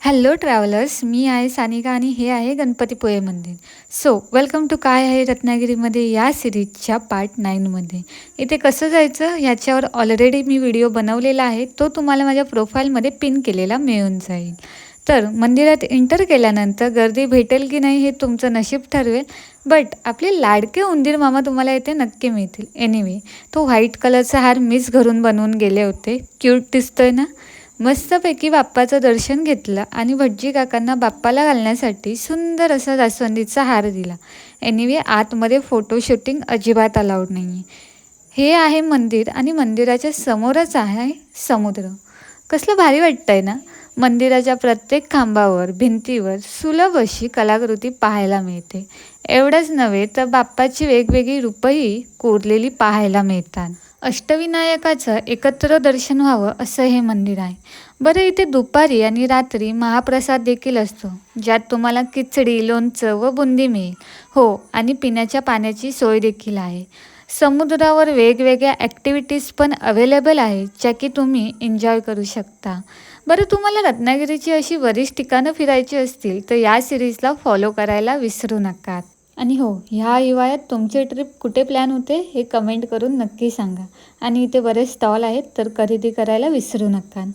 Hello travellers, मी आहे सानिका आणि हे आहे गणपतीपुळे मंदिर. वेलकम टू काय आहे रत्नागिरीमध्ये या सिरीजच्या पार्ट 9मध्ये. इथे कसं जायचं ह्याच्यावर ऑलरेडी मी व्हिडिओ बनवलेला आहे, तो तुम्हाला माझ्या प्रोफाईलमध्ये पिन केलेला मिळून जाईल. तर मंदिरात एंटर केल्यानंतर गर्दी भेटेल की नाही हे तुमचं नशीब ठरवेल, बट आपले लाडके उंदीर मामा तुम्हाला इथे नक्की मिळतील. एनिवे, तो व्हाईट कलरचा हार मीच घरून बनवून गेले होते. क्यूट दिसतोय ना. मस्तपैकी बाप्पाचं दर्शन घेतलं आणि भटजी काकांना बाप्पाला घालण्यासाठी सुंदर असा जास्वंदीचा हार दिला. एनिवे, आतमध्ये फोटो शूटिंग अजिबात अलाउड नाही आहे. हे आहे मंदिर आणि मंदिराच्या समोरच आहे समुद्र. कसलं भारी वाटतंय ना. मंदिराच्या प्रत्येक खांबावर, भिंतीवर सुलभ अशी कलाकृती पाहायला मिळते. एवढंच नव्हे तर बाप्पाची वेगवेगळी रूपंही कोरलेली पाहायला मिळतात. अष्टविनायकाचं एकत्र दर्शन व्हावं असं हे मंदिर आहे. बरं, इथे दुपारी आणि रात्री महाप्रसाद देखील असतो, ज्यात तुम्हाला खिचडी, लोणचं व बुंदी मिळेल. हो, आणि पिण्याच्या पाण्याची सोय देखील आहे. समुद्रावर वेगवेगळ्या ॲक्टिव्हिटीज पण अवेलेबल आहेत, ज्या की तुम्ही एन्जॉय करू शकता. बरं, तुम्हाला रत्नागिरीची अशी बरीच ठिकाणं फिरायची असतील तर या सिरीजला फॉलो करायला विसरू नका. आणि हो, ह्या हिवाळ्यात तुमची ट्रिप कुठे प्लॅन होते हे कमेंट करून नक्की सांगा. आणि इथे बरेच स्टॉल आहेत, तर खरेदी करायला विसरू नका.